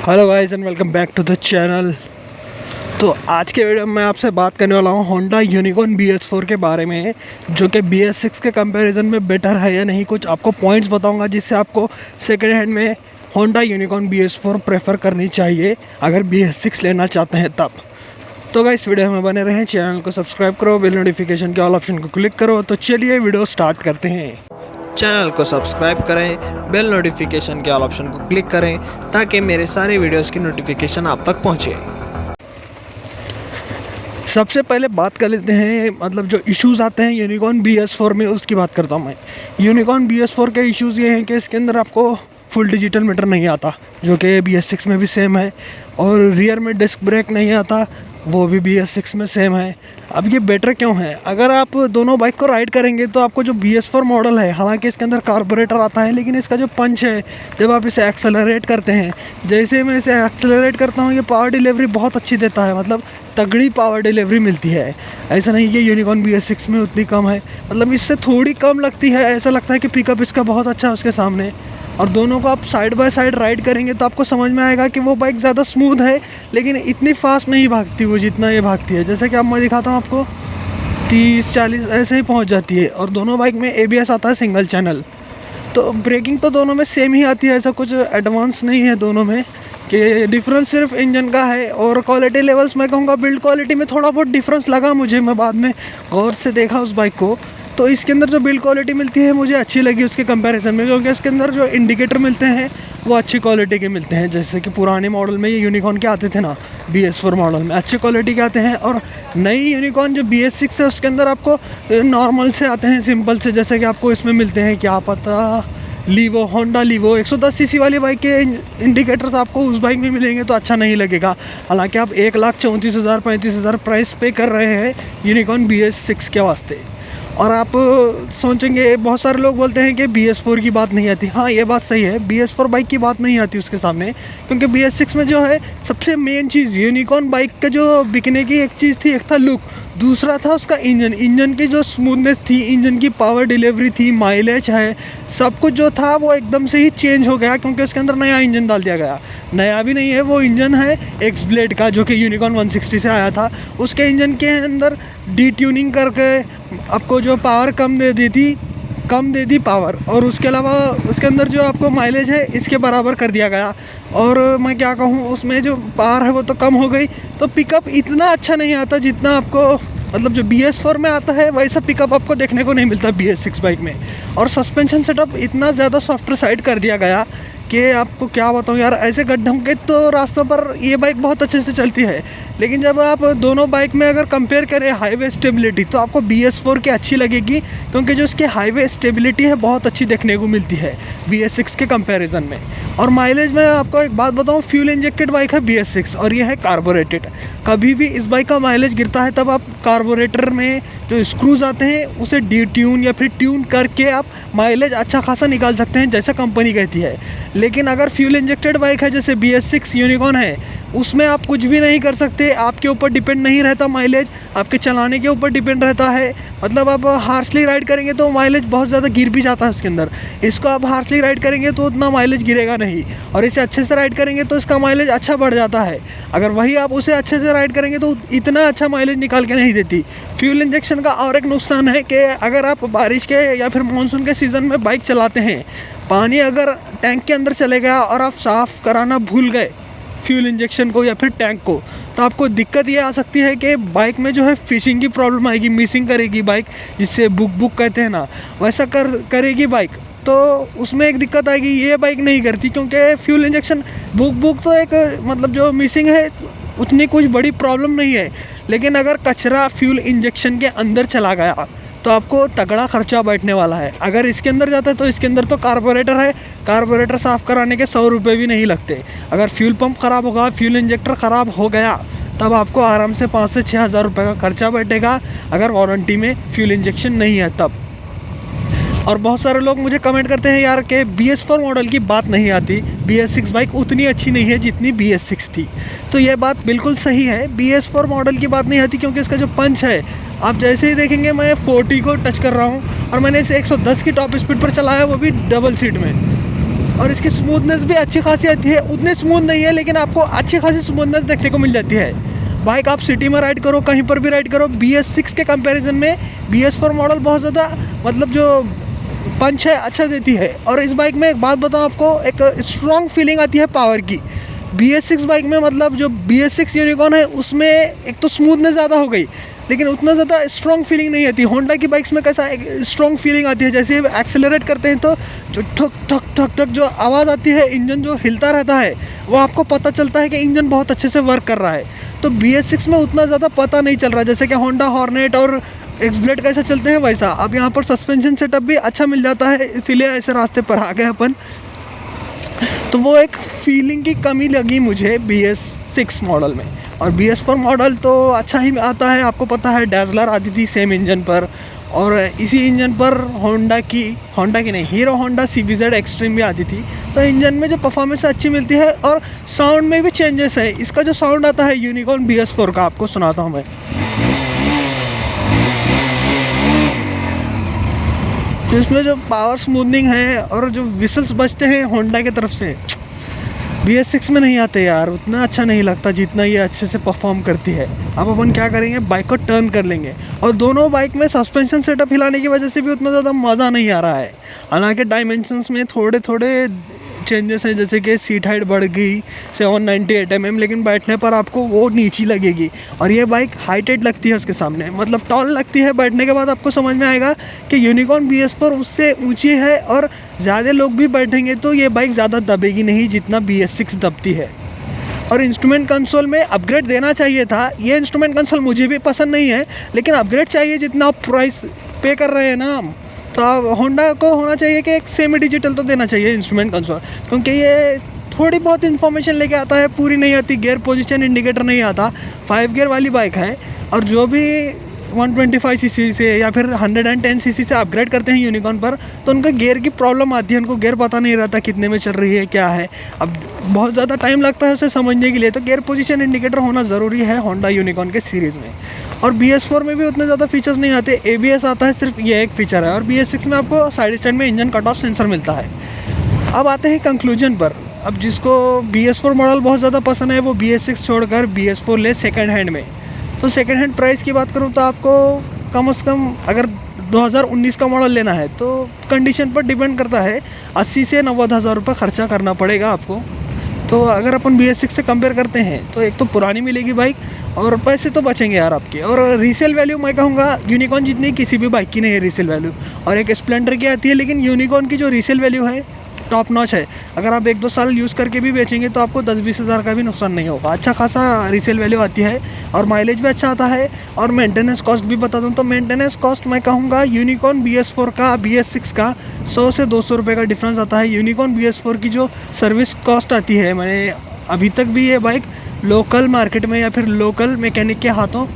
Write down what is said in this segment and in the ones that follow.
Hello guys and welcome back to the channel. तो आज के वीडियो में मैं आपसे बात करने वाला हूँ होंडा यूनिकॉर्न BS4 के बारे में, जो कि BS6 के कंपैरिजन में बेटर है या नहीं। कुछ आपको पॉइंट्स बताऊंगा जिससे आपको सेकेंड हैंड में होंडा यूनिकॉर्न BS4 प्रेफर करनी चाहिए अगर BS6 लेना चाहते हैं तब। तो गाइस वीडियो में बने रहें, चैनल को सब्सक्राइब करो, बेल नोटिफिकेशन के ऑल ऑप्शन को क्लिक करो। तो चलिए वीडियो स्टार्ट करते हैं। चैनल को सब्सक्राइब करें, बेल नोटिफिकेशन के ऑल ऑप्शन को क्लिक करें ताकि मेरे सारे वीडियोस की नोटिफिकेशन आप तक पहुंचे। सबसे पहले बात कर लेते हैं, मतलब जो इश्यूज़ आते हैं यूनिकॉर्न BS4 में, उसकी बात करता हूं मैं। यूनिकॉर्न BS4 के इश्यूज़ ये हैं कि इसके अंदर आपको फुल डिजिटल मीटर नहीं आता, जो कि BS6 में भी सेम है, और रियर में डिस्क ब्रेक नहीं आता, वो भी BS6 में सेम है। अब ये बेटर क्यों है? अगर आप दोनों बाइक को राइड करेंगे तो आपको जो BS4 मॉडल है, हालांकि इसके अंदर कार्बोरेटर आता है, लेकिन इसका जो पंच है जब आप इसे एक्सेलरेट करते हैं, जैसे मैं इसे एक्सेलरेट करता हूँ, ये पावर डिलीवरी बहुत अच्छी देता है, मतलब तगड़ी पावर डिलीवरी मिलती है। ऐसा नहीं कि यूनिकॉर्न BS6 में उतनी कम है, मतलब इससे थोड़ी कम लगती है। ऐसा लगता है कि पिकअप इसका बहुत अच्छा है उसके सामने। और दोनों को आप साइड बाय साइड राइड करेंगे तो आपको समझ में आएगा कि वो बाइक ज़्यादा स्मूथ है, लेकिन इतनी फास्ट नहीं भागती वो जितना ये भागती है। जैसे कि अब मैं दिखाता हूँ आपको, 30-40 ऐसे ही पहुँच जाती है। और दोनों बाइक में ABS आता है सिंगल चैनल। तो ब्रेकिंग तो दोनों में सेम ही आती है, ऐसा कुछ एडवांस नहीं है दोनों में, कि डिफरेंस सिर्फ इंजन का है। और क्वालिटी लेवल्स मैं कहूँगा बिल्ड क्वालिटी में थोड़ा बहुत डिफरेंस लगा मुझे, मैं बाद में गौर से देखा उस बाइक को, तो इसके अंदर जो बिल्ड क्वालिटी मिलती है मुझे अच्छी लगी उसके कंपैरिजन में, क्योंकि इसके अंदर जो इंडिकेटर मिलते हैं वो अच्छी क्वालिटी के मिलते हैं। जैसे कि पुराने मॉडल में ये यूनिकॉर्न के आते थे ना, BS4 मॉडल में अच्छी क्वालिटी के आते हैं, और नई यूनिकॉर्न जो BS6 है उसके अंदर आपको नॉर्मल से आते हैं, सिंपल से। जैसे कि आपको इसमें मिलते हैं, क्या पता, लीवो, होंडा लीवो 110 सीसी वाली बाइक के इंडिकेटर्स आपको उस बाइक में मिलेंगे तो अच्छा नहीं लगेगा। हालांकि आप 1,34,000-35,000 प्राइस पे कर रहे हैं यूनिकॉर्न BS6 के वास्ते। और आप सोचेंगे, बहुत सारे लोग बोलते हैं कि BS4 की बात नहीं आती। हाँ, ये बात सही है, BS4 बाइक की बात नहीं आती उसके सामने, क्योंकि BS6 में जो है सबसे मेन चीज़ यूनिकॉर्न बाइक का जो बिकने की एक चीज़ थी, एक था लुक, दूसरा था उसका इंजन की जो स्मूथनेस थी, इंजन की पावर डिलीवरी थी, माइलेज है, सब कुछ जो था वो एकदम से ही चेंज हो गया, क्योंकि उसके अंदर नया इंजन डाल दिया गया। नया भी नहीं है, वो इंजन है एक्स ब्लेड का, जो कि यूनिकॉर्न 160 से आया था। उसके इंजन के अंदर डी ट्यूनिंग करके आपको जो power come they the power, और उसके अलावा उसके अंदर जो आपको माइलेज है इसके बराबर कर दिया गया। और मैं क्या कहूँ, उसमें जो पावर है वो तो कम हो गई, तो पिकअप इतना अच्छा नहीं आता जितना आपको, मतलब जो BS4 में आता है वैसा पिकअप आपको देखने को नहीं मिलता BS6 बाइक में। और सस्पेंशन सेटअप इतना ज़्यादा सॉफ्टवेयर साइड कर दिया गया कि आपको क्या बताऊँ यार, ऐसे गड्ढों के तो रास्तों पर ये बाइक बहुत अच्छे से चलती है, लेकिन जब आप दोनों बाइक में अगर कंपेयर करें हाईवे स्टेबिलिटी, तो आपको BS4 की अच्छी लगेगी, क्योंकि जो उसकी हाईवे स्टेबिलिटी है बहुत अच्छी देखने को मिलती है BS6 के कंपैरिजन में। और माइलेज में आपको एक बात बताऊँ, फ्यूल इंजेक्टेड बाइक है BS6 और ये है कार्बोरेटेड। कभी भी इस बाइक का माइलेज गिरता है तब आप कार्बोरेटर में जो स्क्रूज आते हैं उसे डी ट्यून या फिर ट्यून करके आप माइलेज अच्छा खासा निकाल सकते हैं, जैसा कंपनी कहती है। लेकिन अगर फ्यूल इंजेक्टेड बाइक है जैसे BS6 यूनिकॉर्न है, उसमें आप कुछ भी नहीं कर सकते, आपके ऊपर डिपेंड नहीं रहता माइलेज, आपके चलाने के ऊपर डिपेंड रहता है। मतलब आप हार्शली राइड करेंगे तो माइलेज बहुत ज़्यादा गिर भी जाता है उसके अंदर। इसको आप हार्शली राइड करेंगे तो उतना माइलेज गिरेगा नहीं, और इसे अच्छे से राइड करेंगे तो इसका माइलेज अच्छा बढ़ जाता है। अगर वही आप उसे अच्छे से राइड करेंगे तो इतना अच्छा माइलेज निकाल के नहीं देती। फ्यूल इंजेक्शन का और एक नुकसान है कि अगर आप बारिश के या फिर मानसून के सीज़न में बाइक चलाते हैं, पानी अगर टैंक के अंदर चले गया और आप साफ़ कराना भूल गए फ्यूल इंजेक्शन को या फिर टैंक को, तो आपको दिक्कत ये आ सकती है कि बाइक में जो है फिशिंग की प्रॉब्लम आएगी, मिसिंग करेगी बाइक, जिससे बुक कहते हैं ना, वैसा करेगी बाइक। तो उसमें एक दिक्कत आएगी, ये बाइक नहीं करती, क्योंकि फ्यूल इंजेक्शन बुक तो एक, मतलब जो मिसिंग है उतनी कुछ बड़ी प्रॉब्लम नहीं है, लेकिन अगर कचरा फ्यूल इंजेक्शन के अंदर चला गया तो आपको तगड़ा खर्चा बैठने वाला है। अगर इसके अंदर जाता है तो इसके अंदर तो कार्बोरेटर है, कार्बोरेटर साफ़ कराने के 100 रुपये भी नहीं लगते। अगर फ्यूल पंप ख़राब होगा, फ्यूल इंजेक्टर ख़राब हो गया, तब आपको आराम से 5 से 6 हज़ार रुपये का खर्चा बैठेगा, अगर वारंटी में फ्यूल इंजेक्शन नहीं है तब। और बहुत सारे लोग मुझे कमेंट करते हैं यार कि BS4 मॉडल की बात नहीं आती, BS6 बाइक उतनी अच्छी नहीं है जितनी BS6 थी। तो ये बात बिल्कुल सही है, BS4 मॉडल की बात नहीं आती, क्योंकि इसका जो पंच है, आप जैसे ही देखेंगे मैं 40 को टच कर रहा हूँ और मैंने इसे 110 की टॉप स्पीड पर चलाया, वो भी डबल सीट में। और इसकी स्मूथनेस भी अच्छी खासी आती है, उतनी स्मूथ नहीं है लेकिन आपको अच्छी खासी स्मूथनेस देखने को मिल जाती है। बाइक आप सिटी में राइड करो, कहीं पर भी राइड करो, BS6 के कंपैरिजन में BS4 मॉडल बहुत ज़्यादा मतलब जो पंच है अच्छा देती है। और इस बाइक में एक बात बताऊँ आपको, एक स्ट्रॉन्ग फीलिंग आती है पावर की। BS6 बाइक में मतलब जो BS6 यूनिकॉर्न है उसमें एक तो स्मूथनेस ज़्यादा हो गई लेकिन उतना ज़्यादा स्ट्रॉन्ग फीलिंग नहीं आती। होंडा की बाइक्स में कैसा एक स्ट्रॉन्ग फीलिंग आती है, जैसे एक्सेलरेट करते हैं तो जो ठक ठक ठक ठक जो आवाज़ आती है, इंजन जो हिलता रहता है, वो आपको पता चलता है कि इंजन बहुत अच्छे से वर्क कर रहा है। तो BS6 में उतना ज़्यादा पता नहीं चल रहा है, जैसे कि होंडा हॉर्नेट और एक्सब्लेड कैसे चलते हैं वैसा। अब यहाँ पर सस्पेंशन सेटअप भी अच्छा मिल जाता है, इसीलिए ऐसे रास्ते पर आ गए अपन। तो वो एक फीलिंग की कमी लगी मुझे BS6 मॉडल में। और BS4 मॉडल तो अच्छा ही आता है, आपको पता है डैज़लर आती थी सेम इंजन पर, और इसी इंजन पर होंडा की नहीं, हीरो होंडा CBZ एक्सट्रीम भी आती थी। तो इंजन में जो परफॉर्मेंस अच्छी मिलती है और साउंड में भी चेंजेस है। इसका जो साउंड आता है यूनिकॉर्न BS4 का, आपको सुनाता हूँ मैं। तो इसमें जो पावर स्मूथनिंग है और जो विसल्स बजते हैं होंडा की तरफ से, BS6 में नहीं आते यार, उतना अच्छा नहीं लगता जितना ये अच्छे से परफॉर्म करती है। अब अपन क्या करेंगे, बाइक को टर्न कर लेंगे। और दोनों बाइक में सस्पेंशन सेटअप हिलाने की वजह से भी उतना ज़्यादा मज़ा नहीं आ रहा है। हालांकि डायमेंशंस में थोड़े थोड़े चेंजेस हैं, जैसे कि सीट हाइट बढ़ गई 798 mm, लेकिन बैठने पर आपको वो नीची लगेगी। और ये बाइक हाइटेड लगती है उसके सामने, मतलब टॉल लगती है। बैठने के बाद आपको समझ में आएगा कि यूनिकॉर्न BS4 उससे ऊंची है, और ज़्यादा लोग भी बैठेंगे तो ये बाइक ज़्यादा दबेगी नहीं जितना BS6 दबती है। और इंस्ट्रूमेंट कंसोल में अपग्रेड देना चाहिए था। ये इंस्ट्रूमेंट कंसोल मुझे भी पसंद नहीं है, लेकिन अपग्रेड चाहिए जितना आप प्राइस पे कर रहे हैं ना, तो होंडा को होना चाहिए कि एक सेमी डिजिटल तो देना चाहिए इंस्ट्रूमेंट कंसोल, क्योंकि ये थोड़ी बहुत इन्फॉर्मेशन लेके आता है, पूरी नहीं आती। गियर पोजीशन इंडिकेटर नहीं आता। 5 गियर वाली बाइक है, और जो भी 125 सीसी से या फिर 110 सीसी से अपग्रेड करते हैं यूनिकॉर्न पर, तो उनका गियर की प्रॉब्लम आती है। उनको गियर पता नहीं रहता कितने में चल रही है, क्या है। अब बहुत ज़्यादा टाइम लगता है उसे समझने के लिए, तो गियर पोजीशन इंडिकेटर होना ज़रूरी है होंडा यूनिकॉर्न के सीरीज़ में। और BS4 में भी उतने ज़्यादा फीचर्स नहीं आते। ABS आता है, सिर्फ ये एक फ़ीचर है। और BS6 में आपको साइड स्टैंड में इंजन कट ऑफ सेंसर मिलता है। अब आते हैं कंक्लूजन पर। अब जिसको BS4 मॉडल बहुत ज़्यादा पसंद है, वो BS6 छोड़कर BS4 ले सेकेंड हैंड में। तो सेकेंड हैंड प्राइस की बात करूँ तो आपको कम से कम अगर 2019 का मॉडल लेना है तो कंडीशन पर डिपेंड करता है, 80 से 90 हज़ार रुपये खर्चा करना पड़ेगा आपको। तो अगर अपन BS6 से कंपेयर करते हैं तो एक तो पुरानी मिलेगी बाइक, और पैसे तो बचेंगे यार आपके। और रीसेल वैल्यू मैं कहूँगा यूनिकॉर्न जितनी किसी भी बाइक की नहीं है रीसेल वैल्यू। और एक स्प्लेंडर की आती है, लेकिन यूनिकॉर्न की जो रीसेल वैल्यू है टॉप नॉच है। अगर आप 1-2 साल यूज़ करके भी बेचेंगे तो आपको 10-20 हज़ार का भी नुकसान नहीं होगा। अच्छा खासा रीसेल वैल्यू आती है, और माइलेज भी अच्छा आता है। और मेंटेनेंस कॉस्ट भी बता दूँ तो मेंटेनेंस कॉस्ट मैं कहूँगा यूनिकॉर्न BS4 का BS6 का 100 से 200 रुपये का डिफरेंस आता है। यूनिकॉर्न BS4 की जो सर्विस कॉस्ट आती है, मैंने अभी तक भी ये बाइक लोकल मार्केट में या फिर लोकल मैकेनिक के हाथों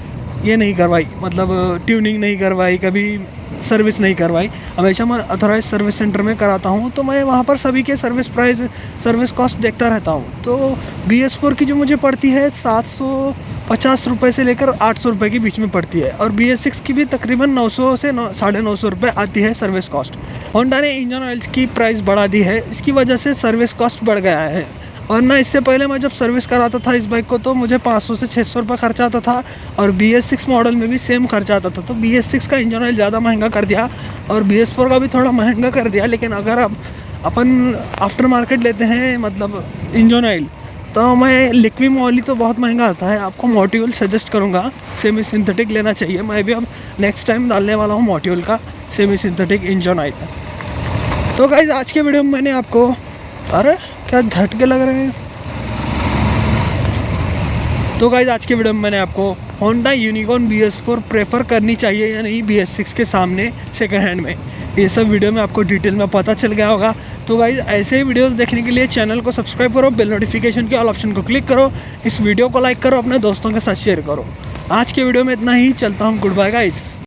ये नहीं करवाई, मतलब ट्यूनिंग नहीं करवाई, कभी सर्विस नहीं करवाई। हमेशा मैं अथोराइज सर्विस सेंटर में कराता हूँ, तो मैं वहाँ पर सभी के सर्विस प्राइस, सर्विस कॉस्ट देखता रहता हूँ। तो BS4 की जो मुझे पड़ती है 750 रुपये से लेकर 800 रुपये के बीच में पड़ती है। और BS6 की भी तकरीबन 900 से 950 रुपये आती है सर्विस कॉस्ट। होंडा ने इंजन ऑयल्स की प्राइस बढ़ा दी है, इसकी वजह से सर्विस कॉस्ट बढ़ गया है। और ना इससे पहले मैं जब सर्विस कराता था इस बाइक को तो मुझे 500 से 600 रुपये खर्चा आता था, और BS6 मॉडल में भी सेम खर्चा आता था। तो BS6 का इंजन ऑयल ज़्यादा महंगा कर दिया, और BS4 का भी थोड़ा महंगा कर दिया। लेकिन अगर अपन आफ्टर मार्केट लेते हैं मतलब इंजन ऑयल, तो मैं लिक्विड ऑयल तो बहुत महंगा आता है। आपको मोटिवल सजेस्ट करूँगा, सेमी सिंथेटिक लेना चाहिए। मैं भी अब नेक्स्ट टाइम डालने वाला हूँ मोटिवल का सेमी सिंथेटिक इंजन ऑयल। तो गाइस आज के वीडियो में मैंने आपको, अरे क्या झटके लग रहे हैं। तो गाइस आज के वीडियो में मैंने आपको होंडा यूनिकॉर्न BS4 प्रेफर करनी चाहिए या नहीं BS6 के सामने सेकंड हैंड में, ये सब वीडियो में आपको डिटेल में पता चल गया होगा। तो गाइस ऐसे ही वीडियोस देखने के लिए चैनल को सब्सक्राइब करो, बेल नोटिफिकेशन के ऑल ऑप्शन को क्लिक करो, इस वीडियो को लाइक करो, अपने दोस्तों के साथ शेयर करो। आज के वीडियो में इतना ही, चलता हूँ, गुड बाय गाइस।